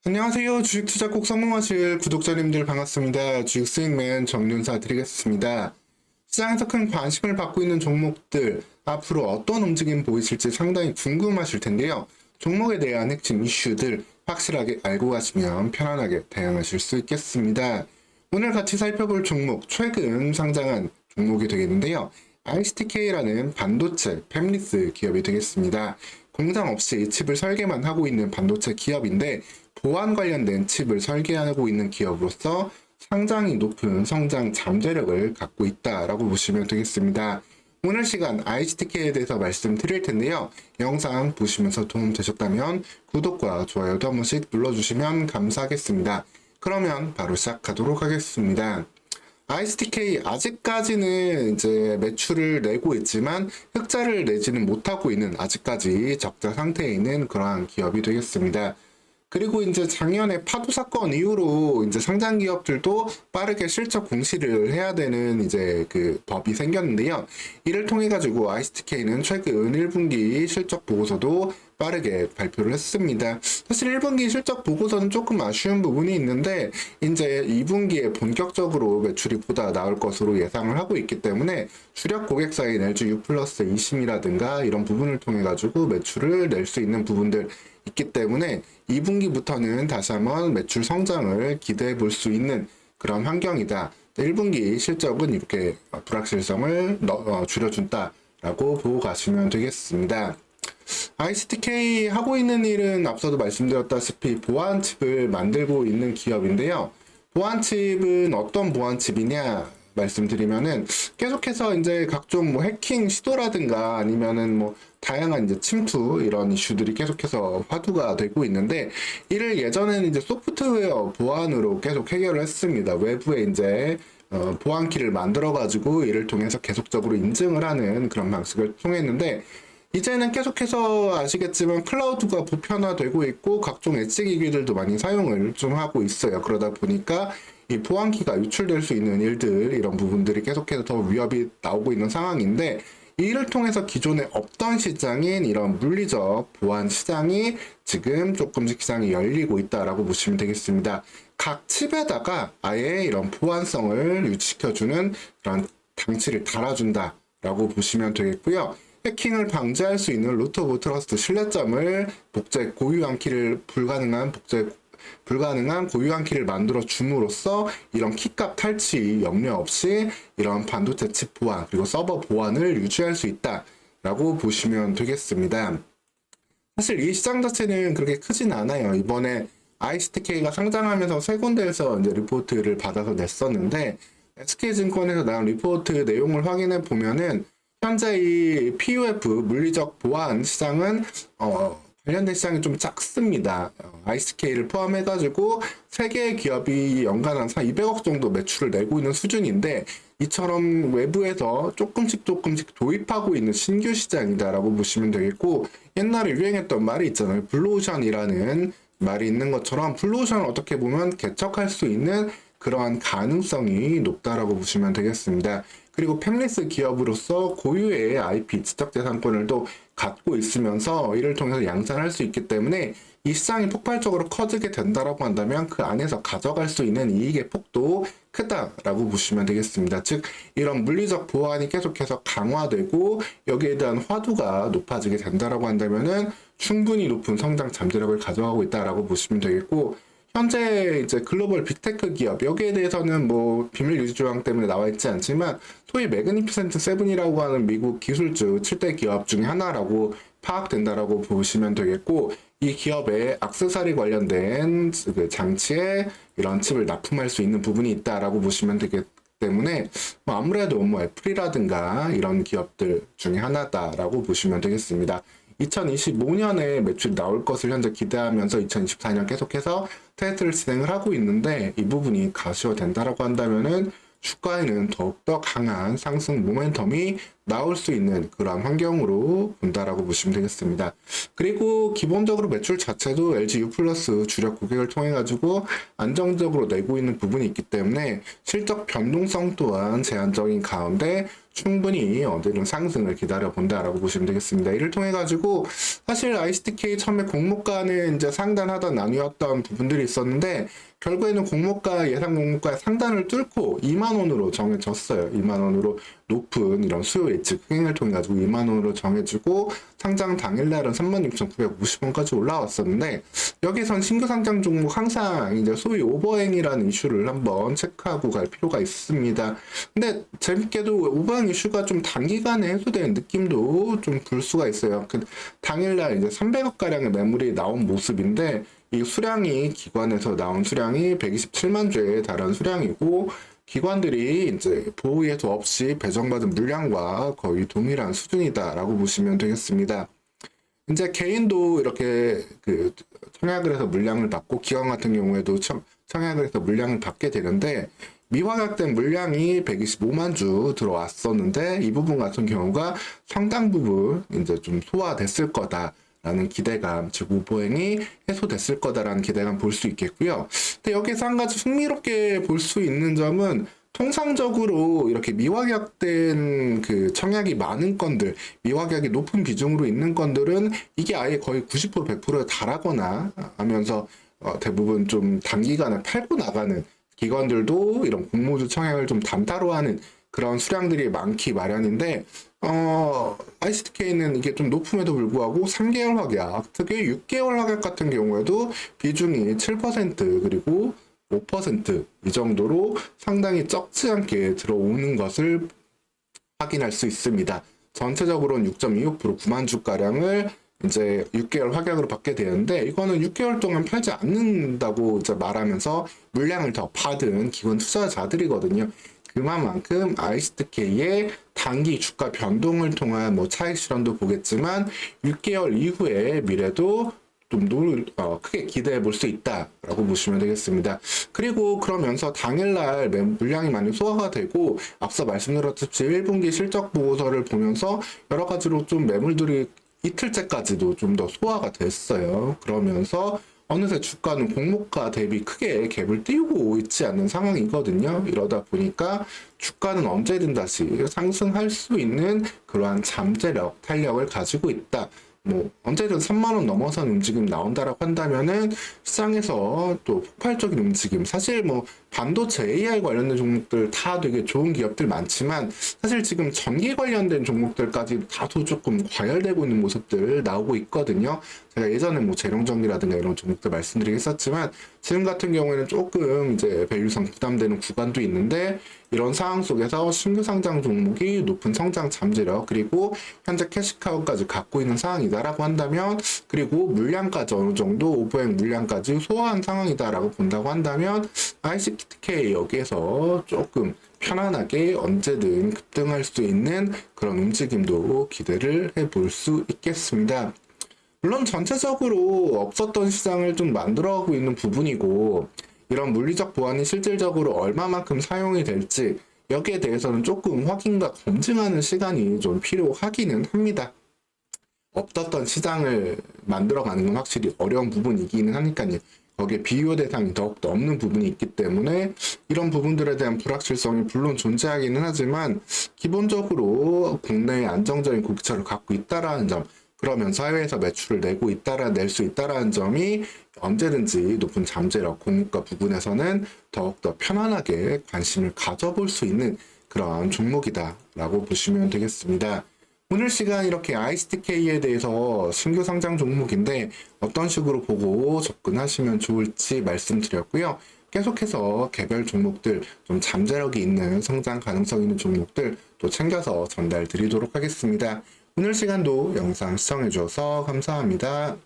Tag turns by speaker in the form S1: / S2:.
S1: 안녕하세요. 주식 투자 꼭 성공하실 구독자님들 반갑습니다. 주식 수익맨 정윤사 드리겠습니다. 시장에서 큰 관심을 받고 있는 종목들, 앞으로 어떤 움직임 보이실지 상당히 궁금하실 텐데요. 종목에 대한 핵심 이슈들 확실하게 알고 가시면 편안하게 대응하실 수 있겠습니다. 오늘 같이 살펴볼 종목, 최근 상장한 종목이 되겠는데요. ICTK라는 반도체 팹리스 기업이 되겠습니다. 공장 없이 칩을 설계만 하고 있는 반도체 기업인데 보안 관련된 칩을 설계하고 있는 기업으로서 상당히 높은 성장 잠재력을 갖고 있다라고 보시면 되겠습니다. 오늘 시간 ICTK에 대해서 말씀드릴 텐데요. 영상 보시면서 도움 되셨다면 구독과 좋아요도 한 번씩 눌러주시면 감사하겠습니다. 그러면 바로 시작하도록 하겠습니다. ICTK 아직까지는 이제 매출을 내고 있지만 흑자를 내지는 못하고 있는 아직까지 적자 상태에 있는 그러한 기업이 되겠습니다. 그리고 이제 작년에 파도 사건 이후로 이제 상장 기업들도 빠르게 실적 공시를 해야 되는 이제 그 법이 생겼는데요. 이를 통해 가지고 ICTK는 최근 1분기 실적 보고서도 빠르게 발표를 했습니다. 사실 1분기 실적 보고서는 조금 아쉬운 부분이 있는데 이제 2분기에 본격적으로 매출이 보다 나올 것으로 예상을 하고 있기 때문에 주력 고객사인 LG U+, 이심이라든가 이런 부분을 통해 가지고 매출을 낼 수 있는 부분들 있기 때문에 2분기부터는 다시 한번 매출 성장을 기대해 볼 수 있는 그런 환경이다. 1분기 실적은 이렇게 불확실성을 줄여준다라고 보고 가시면 되겠습니다. ICTK 하고 있는 일은 앞서도 말씀드렸다시피 보안칩을 만들고 있는 기업인데요. 보안칩은 어떤 보안칩이냐 말씀드리면은 계속해서 이제 각종 뭐 해킹 시도라든가 아니면은 뭐 다양한 이제 침투 이런 이슈들이 계속해서 화두가 되고 있는데 이를 예전에는 이제 소프트웨어 보안으로 계속 해결을 했습니다. 외부에 이제 보안키를 만들어 가지고 이를 통해서 계속적으로 인증을 하는 그런 방식을 통했는데 이제는 계속해서 아시겠지만 클라우드가 보편화되고 있고 각종 엣지 기기들도 많이 사용을 좀 하고 있어요. 그러다 보니까 이 보안키가 유출될 수 있는 일들 이런 부분들이 계속해서 더 위협이 나오고 있는 상황인데 이를 통해서 기존에 없던 시장인 이런 물리적 보안 시장이 지금 조금씩 시장이 열리고 있다라고 보시면 되겠습니다. 각 칩에다가 아예 이런 보안성을 유지시켜주는 그런 장치를 달아준다라고 보시면 되겠고요. 해킹을 방지할 수 있는 루트 오브 트러스트 신뢰점을 고유한 키를 불가능한 고유한 키를 만들어 줌으로써 이런 키값 탈취 염려 없이 이런 반도체 칩 보안 그리고 서버 보안을 유지할 수 있다라고 보시면 되겠습니다. 사실 이 시장 자체는 그렇게 크진 않아요. 이번에 ICTK가 상장하면서 세 군데에서 이제 리포트를 받아서 냈었는데 SK증권에서 나온 리포트 내용을 확인해 보면은 현재 이 PUF 물리적 보안 시장은 관련된 시장이 좀 작습니다. ICTK를 포함해가지고 세 개의 기업이 연간 한 200억 정도 매출을 내고 있는 수준인데 이처럼 외부에서 조금씩 도입하고 있는 신규 시장이다라고 보시면 되겠고 옛날에 유행했던 말이 있잖아요. 블루오션이라는 말이 있는 것처럼 블루오션을 어떻게 보면 개척할 수 있는 그러한 가능성이 높다라고 보시면 되겠습니다. 그리고 팹리스 기업으로서 고유의 IP 지적재산권을 또 갖고 있으면서 이를 통해서 양산할 수 있기 때문에 이 시장이 폭발적으로 커지게 된다라고 한다면 그 안에서 가져갈 수 있는 이익의 폭도 크다라고 보시면 되겠습니다. 즉 이런 물리적 보안이 계속해서 강화되고 여기에 대한 화두가 높아지게 된다라고 한다면은 충분히 높은 성장 잠재력을 가져가고 있다라고 보시면 되겠고 현재 이제 글로벌 빅테크 기업 여기에 대해서는 뭐 비밀 유지 조항 때문에 나와 있지 않지만 소위 매그니피센트 세븐이라고 하는 미국 기술주 7대 기업 중에 하나라고 파악된다라고 보시면 되겠고 이 기업의 액세서리 관련된 그 장치에 이런 칩을 납품할 수 있는 부분이 있다라고 보시면 되기 때문에 뭐 아무래도 뭐 애플이라든가 이런 기업들 중에 하나다라고 보시면 되겠습니다. 2025년에 매출이 나올 것을 현재 기대하면서 2024년 계속해서 테스트를 진행을 하고 있는데 이 부분이 가시화된다라고 한다면은 주가에는 더욱더 강한 상승 모멘텀이 나올 수 있는 그런 환경으로 본다라고 보시면 되겠습니다. 그리고 기본적으로 매출 자체도 LG U 플러스 주력 고객을 통해 가지고 안정적으로 내고 있는 부분이 있기 때문에 실적 변동성 또한 제한적인 가운데 충분히 어디든 상승을 기다려 본다라고 보시면 되겠습니다. 이를 통해 가지고 사실 ICTK 처음에 공모가는 이제 상단 하단 나뉘었던 부분들이 있었는데 결국에는 공모가 예상 공모가의 상단을 뚫고 2만 원으로 정해졌어요. 2만 원으로 높은 이런 수요 예측 흥행을 통해 가지고 2만 원으로 정해지고 상장 당일날은 36,950원까지 올라왔었는데 여기선 신규 상장 종목 항상 이제 소위 오버행이라는 이슈를 한번 체크하고 갈 필요가 있습니다. 근데 재밌게도 오버행 이슈가 좀 단기간에 해소되는 느낌도 좀 볼 수가 있어요. 그 당일날 이제 300억 가량의 매물이 나온 모습인데 이 수량이 기관에서 나온 수량이 127만 주에 달한 수량이고 기관들이 이제 보호 예도 없이 배정받은 물량과 거의 동일한 수준이다라고 보시면 되겠습니다. 이제 개인도 이렇게 그 청약을 해서 물량을 받고 기관 같은 경우에도 청약을 해서 물량을 받게 되는데 미활약된 물량이 125만 주 들어왔었는데 이 부분 같은 경우가 상당 부분 이제 좀 소화됐을 거다라는 기대감, 즉 오버행이 해소됐을 거다라는 기대감 볼 수 있겠고요. 근데 여기서 한 가지 흥미롭게 볼 수 있는 점은 통상적으로 이렇게 미확약된 그 청약이 많은 건들, 미확약이 높은 비중으로 있는 건들은 이게 아예 거의 90% 100%에 달하거나 하면서 대부분 좀 단기간에 팔고 나가는 기관들도 이런 공모주 청약을 좀 단타로하는 그런 수량들이 많기 마련인데 ICTK는 이게 좀 높음에도 불구하고 3개월 확약, 특히 6개월 확약 같은 경우에도 비중이 7% 그리고 5% 이 정도로 상당히 적지 않게 들어오는 것을 확인할 수 있습니다. 전체적으로는 6.25% 9만 주가량을 이제 6개월 확약으로 받게 되는데 이거는 6개월 동안 팔지 않는다고 이제 말하면서 물량을 더 받은 기관 투자자들이거든요. 그만큼 ICTK의 단기 주가 변동을 통한 뭐 차익 실현도 보겠지만 6개월 이후의 미래도 좀 크게 기대해 볼 수 있다라고 보시면 되겠습니다. 그리고 그러면서 당일날 물량이 많이 소화가 되고 앞서 말씀드렸듯이 1분기 실적 보고서를 보면서 여러 가지로 좀 매물들이 이틀째까지도 좀 더 소화가 됐어요. 그러면서 어느새 주가는 공모가 대비 크게 갭을 띄우고 있지 않는 상황이거든요. 이러다 보니까 주가는 언제든 다시 상승할 수 있는 그러한 잠재력, 탄력을 가지고 있다. 뭐 언제든 3만 원 넘어선 움직임 나온다라고 한다면은 시장에서 또 폭발적인 움직임, 사실 뭐 반도체 AI 관련된 종목들 다 되게 좋은 기업들 많지만 사실 지금 전기 관련된 종목들까지 다소 조금 과열되고 있는 모습들 나오고 있거든요. 제가 예전에 뭐 재룡전기라든가 이런 종목들 말씀드리긴 했었지만 지금 같은 경우에는 조금 이제 밸류상 부담되는 구간도 있는데 이런 상황 속에서 신규 상장 종목이 높은 성장 잠재력 그리고 현재 캐시카우까지 갖고 있는 상황이다라고 한다면 그리고 물량까지 어느 정도 오버행 물량까지 소화한 상황이다라고 본다고 한다면 ICTK 여기에서 조금 편안하게 언제든 급등할 수 있는 그런 움직임도 기대를 해볼 수 있겠습니다. 물론 전체적으로 없었던 시장을 좀 만들어가고 있는 부분이고 이런 물리적 보완이 실질적으로 얼마만큼 사용이 될지 여기에 대해서는 조금 확인과 검증하는 시간이 좀 필요하기는 합니다. 없었던 시장을 만들어가는 건 확실히 어려운 부분이기는 하니까요. 거기에 비교 대상이 더욱더 없는 부분이 있기 때문에 이런 부분들에 대한 불확실성이 물론 존재하기는 하지만 기본적으로 국내에 안정적인 고객차를 갖고 있다라는 점, 그러면서 해외에서 매출을 낼 수 있다라는 점이 언제든지 높은 잠재력, 공급가 부분에서는 더욱더 편안하게 관심을 가져볼 수 있는 그런 종목이다라고 보시면 되겠습니다. 오늘 시간 이렇게 ICTK에 대해서 신규 상장 종목인데 어떤 식으로 보고 접근하시면 좋을지 말씀드렸고요. 계속해서 개별 종목들, 좀 잠재력이 있는 성장 가능성 있는 종목들 또 챙겨서 전달 드리도록 하겠습니다. 오늘 시간도 영상 시청해 주셔서 감사합니다.